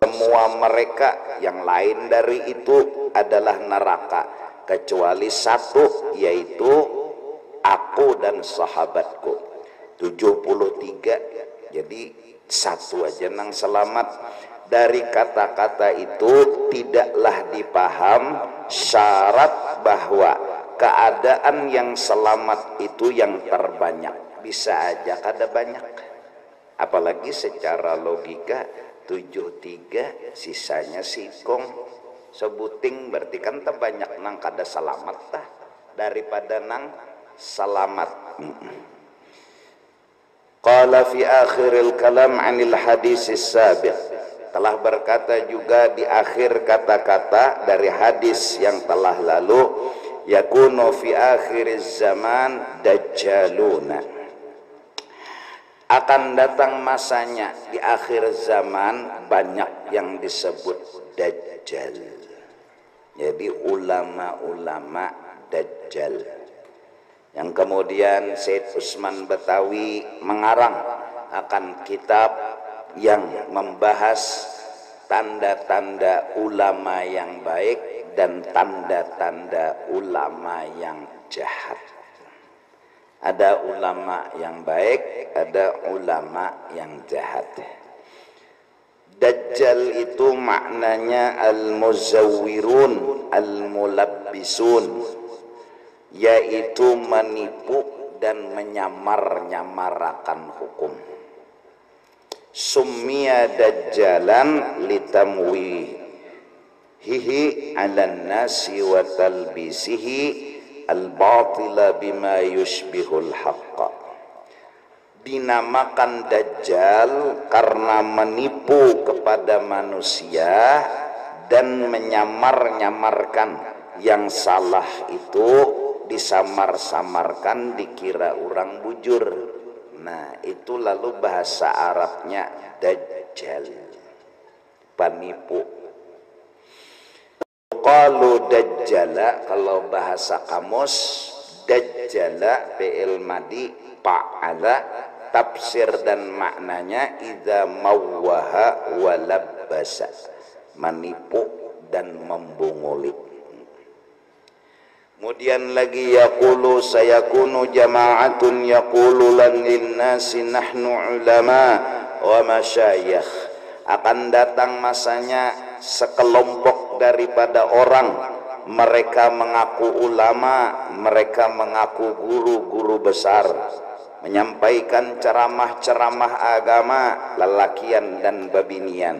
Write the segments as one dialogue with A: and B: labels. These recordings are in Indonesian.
A: semua mereka yang lain dari itu adalah neraka kecuali satu, yaitu aku dan sahabatku. 73. Jadi satu aja nang selamat. Dari kata-kata itu tidaklah dipaham syarat bahwa keadaan yang selamat itu yang terbanyak. Bisa aja kada banyak, apalagi secara logika 73 sisanya sikong sebuting, berarti kan terbanyak nang kada selamat tah daripada nang selamat. Qala fi akhiril kalam anil hadis sabiq, telah berkata juga di akhir kata-kata dari hadis yang telah lalu, yakunu fi akhiriz zaman dajjaluna, akan datang masanya di akhir zaman banyak yang disebut dajjal. Jadi ulama-ulama dajjal, yang kemudian Syed Usman Betawi mengarang akan kitab yang membahas tanda-tanda ulama yang baik dan tanda-tanda ulama yang jahat. Ada ulama yang baik, ada ulama yang jahat. Dajjal itu maknanya al-muzawwirun, al-mulabbisun, yaitu menipu dan menyamar-nyamarakan hukum. Summiya dajjalan litamwihihi 'alan nasi wa talbisihi al-batila bima yushbihul haqqa. Dinamakan dajjal karena menipu kepada manusia dan menyamar-nyamarkan yang salah itu, disamar-samarkan, dikira orang bujur. Nah, itu lalu bahasa Arabnya dajjal, penipu. Qalu dajjala, kalau bahasa kamus dajjala fi'il madi fa'ala, tafsir dan maknanya idza mawwaha wa labbasa, menipu dan membunguli. Kemudian lagi yaqulu sayakunu jama'atun yaqulu lan linnasi nahnu ulama wa masyayikh, akan datang masanya sekelompok daripada orang, mereka mengaku ulama, mereka mengaku guru-guru besar, menyampaikan ceramah-ceramah agama, lelakian dan babinian.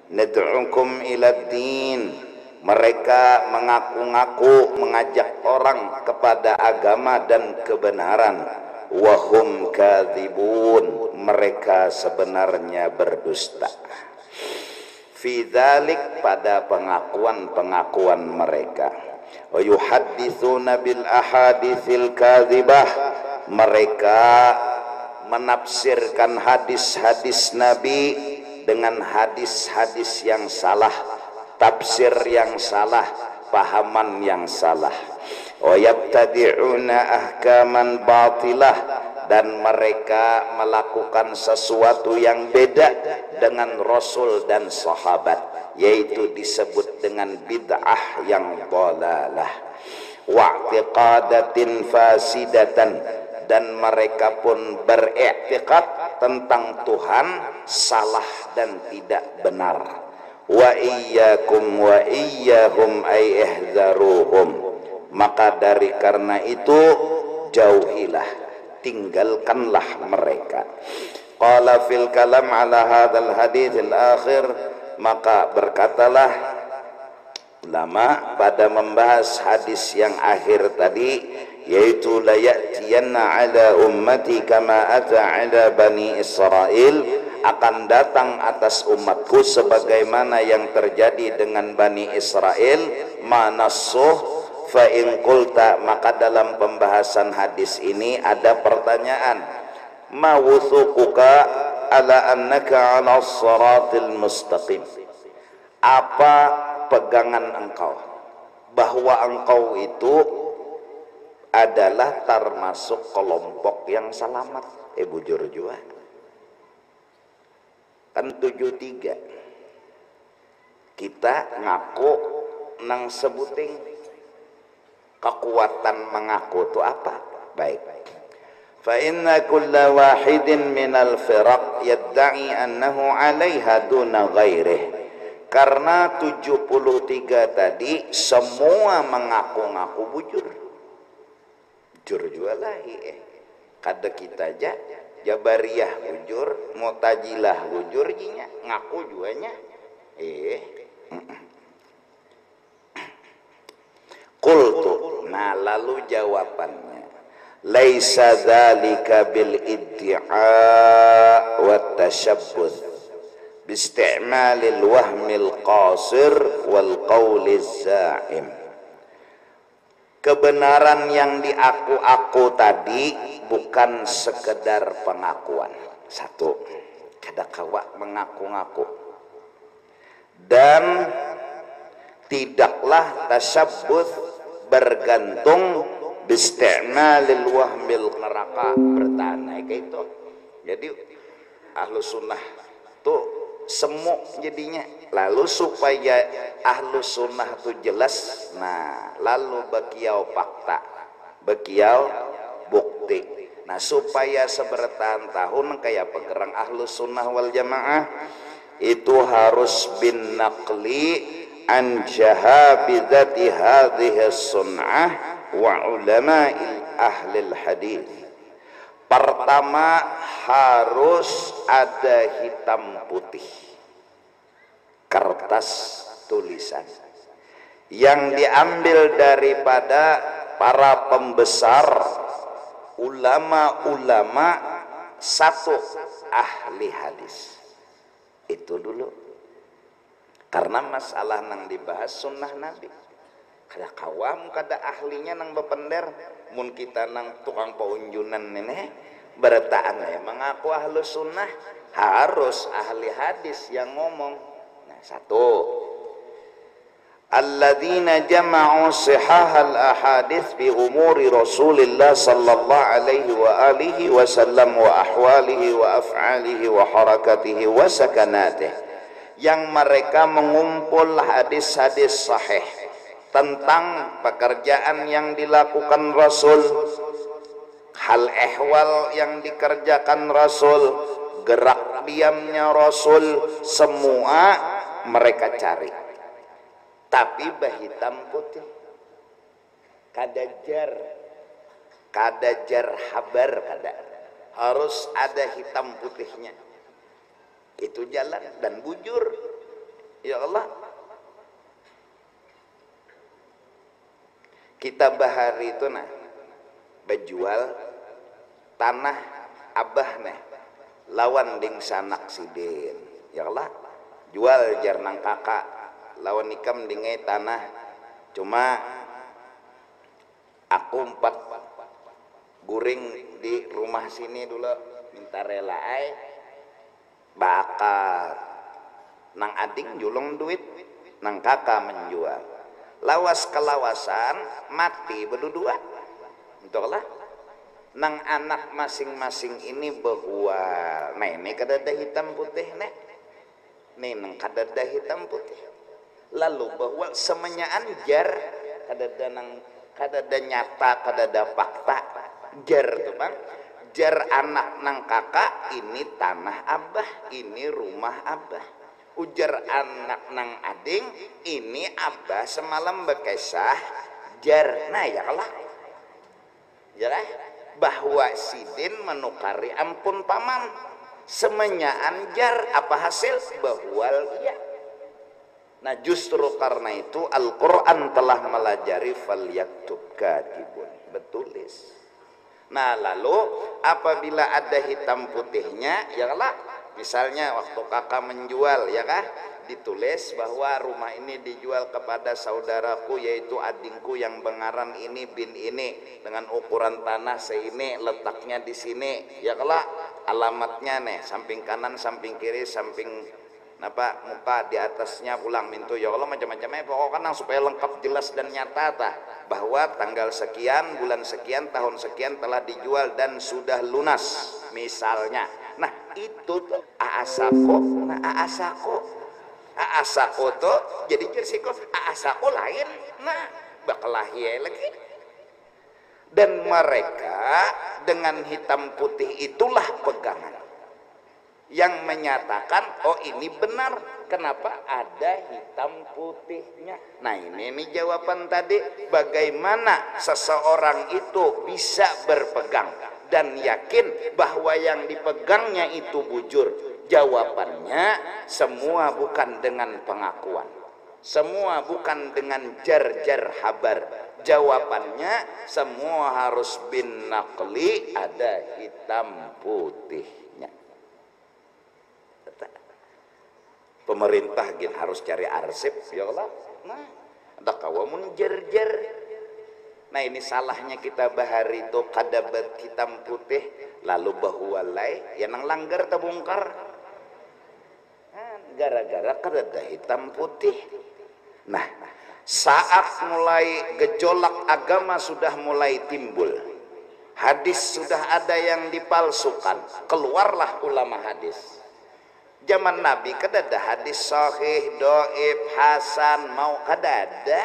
A: Nad'ukum ilad din, mereka mengaku-ngaku mengajak orang kepada agama dan kebenaran. Wahum kadzibun, mereka sebenarnya berdusta. Fi dzalik, pada pengakuan-pengakuan mereka. Wa yuhadditsuna bil ahaditsil kadzibah, mereka menafsirkan hadis-hadis Nabi dengan hadis-hadis yang salah, tafsir yang salah, pahaman yang salah. Wa yabtadi'una ahkaman batilah, dan mereka melakukan sesuatu yang beda dengan Rasul dan sahabat, yaitu disebut dengan bid'ah yang dhalalah. Wa'tiqadatin fasidatan, dan mereka pun beriktikad tentang Tuhan salah dan tidak benar. Wa iyyakum wa iyyahum ay ihzaruhum, maka dari karena itu jauhilah, tinggalkanlah mereka. Qala fil kalam ala hadzal haditsil akhir, maka berkatalah ulama pada membahas hadis yang akhir tadi, yaitu la ya'tiyanna ala ummati kama ata ala bani Israil, akan datang atas umatku sebagaimana yang terjadi dengan Bani Israel. Manasuh fa in qulta, maka dalam pembahasan hadis ini ada pertanyaan, ma wuthuquka ala annaka ala siratil mustaqim, apa pegangan engkau bahwa engkau itu adalah termasuk kelompok yang selamat? Bujur juga kan 73. kita ngaku nang sebuting kekuatan mengaku itu apa? Baik. Fa inna kulla wahidin minal firaq yadda'i annahu 'alaiha duna ghairih. Karena 73 tadi semua mengaku-ngaku bujur. Bujur jualahi kada kita aja Jabariyah bujur, Mu'tazilah bujur jinya, ngaku juanya. Qultu, nah lalu jawabannya, laisa dzalika bil iddi'a wa tashabbuth biisti'malil wahmil qasir wal qawliz za'im. Kebenaran yang diaku-aku tadi bukan sekedar pengakuan. Satu, kada kawa mengaku-ngaku, dan tidaklah tashabbuth bergantung biisti'malil wahmil neraka bertanah kayak itu. Jadi ahlu sunnah tuh semu jadinya. Lalu supaya ahlu sunnah tuh jelas, nah lalu bakiau fakta, bakiau bukti. Nah supaya sebertahan tahun kayak pegerang ahlu sunnah wal jamaah itu harus bin naqli an jahabidati hadhihi sunnah wa ulama'il ahlil hadith. Pertama harus ada hitam putih, kertas tulisan yang diambil daripada para pembesar ulama-ulama satu ahli hadis. Itu dulu, karena masalah nang dibahas sunnah Nabi kada kawam kada ahlinya nang bepender. Mun kita nang tukang paunjunan ini bertaan mengaku ahlu sunnah, harus ahli hadis yang ngomong. Nah satu, alladzina jama'u sihahal ahadits bi umuri Rasulillah sallallahu alaihi wa alihi wasallam wa ahwalihi wa af'alihi wa harakatihi wa sakanatihi, yang mereka mengumpul hadis-hadis sahih tentang pekerjaan yang dilakukan Rasul, hal ehwal yang dikerjakan Rasul, gerak diamnya Rasul, semua mereka cari. Tapi bahitam putih, kada jar habar, kada, harus ada hitam putihnya. Itu jalan dan bujur. Ya Allah, kita bahari itu nah bejual tanah abah nih lawan ding sanak sidin. Ya Allah, jual jarnang kakak lawan nikam dingai tanah, cuma aku 4 guring di rumah sini dulu minta rela bakat nang ading julung duit, nang kakak menjual. Lawas kelawasan mati berdua. Entahlah nang anak masing-masing ini behual. Nah ini kadada hitam putih nih. Nih nang kadada hitam putih. Lalu behual semenyaan jar kadada nyata, kadada fakta. Jar tuh bang. Jar anak nang kakak ini tanah abah, ini rumah abah. Ujar anak nang ading ini abah semalam bekesah jar. Nah ya Allah, ya bahwa sidin menukari ampun paman semenyaan jar apa hasil bahwal iya. Nah justru karena itu Al-Quran telah melajari fal yaktub katibun, betulis. Nah lalu apabila ada hitam putihnya ya Allah, misalnya waktu kakak menjual ya kah, ditulis bahwa rumah ini dijual kepada saudaraku yaitu adingku yang bengaran ini bin ini dengan ukuran tanah seini, letaknya di sini ya kala, alamatnya nih samping kanan samping kiri samping apa muka di atasnya pulang mintu ya Allah macam-macamnya pokoknya supaya lengkap jelas dan nyata bahwa tanggal sekian bulan sekian tahun sekian telah dijual dan sudah lunas misalnya. Nah itu tuh aasako aasaku tuh jadi jersiko aasaku lain nah bakalah ya lagi. Dan mereka dengan hitam putih itulah pegangan yang menyatakan oh ini benar. Kenapa ada hitam putihnya? Nah ini jawaban tadi, bagaimana seseorang itu bisa berpegang dan yakin bahwa yang dipegangnya itu bujur. Jawabannya semua bukan dengan pengakuan, semua bukan dengan jar-jar habar. Jawabannya semua harus bin naqli, ada hitam putihnya. Pemerintah gitu harus cari arsip ya Allah. Nah, ada kawamun jar-jar. Nah ini salahnya kita bahari itu kadabat hitam putih lalu bahwalai ya nang langgar tabungkar. Gara-gara kadada hitam putih. Nah, saat mulai gejolak agama sudah mulai timbul, hadis sudah ada yang dipalsukan, keluarlah ulama hadis. Zaman Nabi kadada hadis sahih, doib, hasan, mau kadada.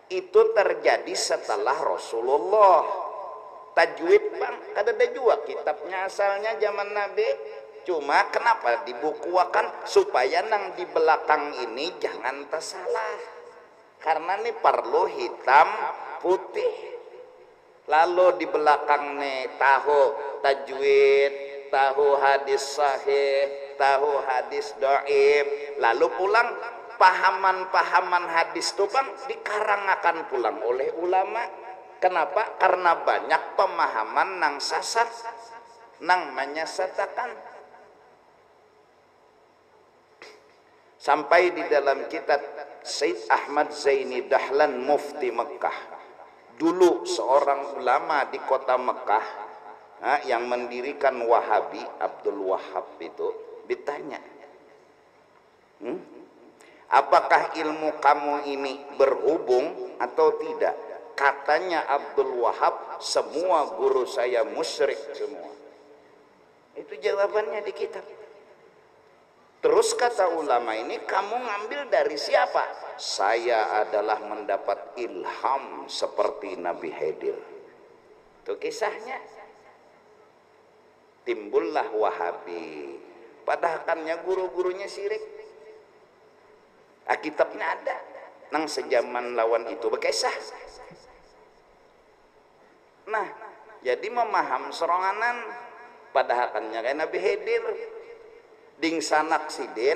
A: Itu terjadi setelah Rasulullah. Tajwid bang, kadada juga kitabnya asalnya zaman Nabi. Cuma kenapa dibukuakan supaya nang di belakang ini jangan tersalah. Karena ini perlu hitam putih. Lalu di belakang nih tahu tajwid, tahu hadis sahih, tahu hadis dhaif, lalu pulang pahaman-pahaman hadis itu bang dikarangakan pulang oleh ulama. Kenapa? Karena banyak pemahaman nang sasar, nang menyesatkan. Sampai di dalam kitab Said Ahmad Zaini Dahlan Mufti Mekah, dulu seorang ulama di kota Mekah yang mendirikan Wahabi, Abdul Wahab itu ditanya, apakah ilmu kamu ini berhubung atau tidak? Katanya Abdul Wahab, semua guru saya musyrik semua. Itu jawabannya di kitab. Terus kata ulama ini, kamu ngambil dari siapa? Saya adalah mendapat ilham seperti Nabi Khidir. Itu kisahnya. Timbullah Wahabi. Padahalnya guru-gurunya syirik. Kitabnya ada. Nang sejaman lawan itu berkisah. Nah, jadi memaham seronganan. Padahalnya kayak Nabi Khidir. Ding sanak siden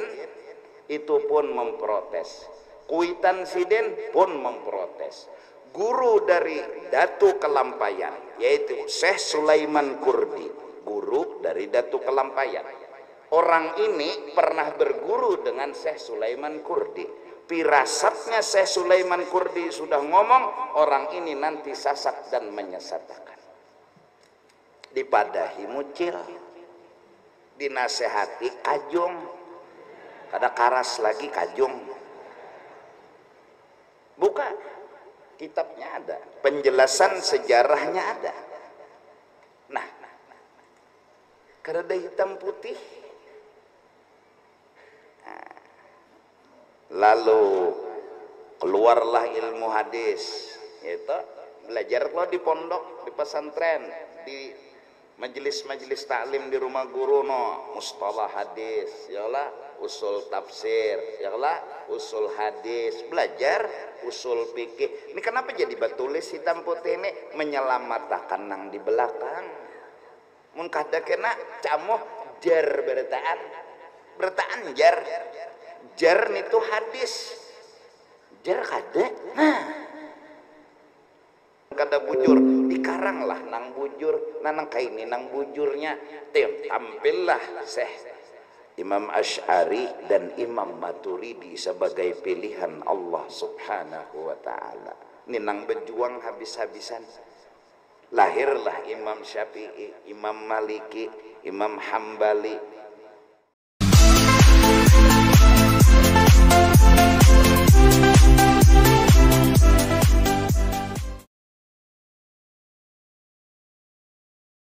A: itu pun memprotes, kuitan siden pun memprotes. Guru dari Datu Kelampayan yaitu Syekh Sulaiman Kurdi, guru dari Datu Kelampayan. Orang ini pernah berguru dengan Syekh Sulaiman Kurdi. Pirasatnya Syekh Sulaiman Kurdi sudah ngomong orang ini nanti sasak dan menyesatkan. Dipadahi mucil, dinasehati kajung, kada karas lagi kajung. Buka kitabnya ada, penjelasan sejarahnya ada. Nah, kada ada hitam putih. Nah, lalu keluarlah ilmu hadis, itu belajar lo di pondok, di pesantren, di majelis-majelis taklim di rumah guru no, mustalah hadis, yalah usul tafsir, yalah usul hadis, belajar usul fikih. Ini kenapa jadi batulis hitam putih ini? Menyelamatkan nang di belakang. Mun kada kena camuh jar bertaan jar itu hadis, jar kada. Nah, kada bujur dikaranglah nang bujur, nang kaini nang bujurnya tampillah Syekh Imam Asy'ari dan Imam Maturidi sebagai pilihan Allah Subhanahu wa taala. Ini nang berjuang habis-habisan. Lahirlah Imam Syafi'i, Imam Maliki, Imam Hambali,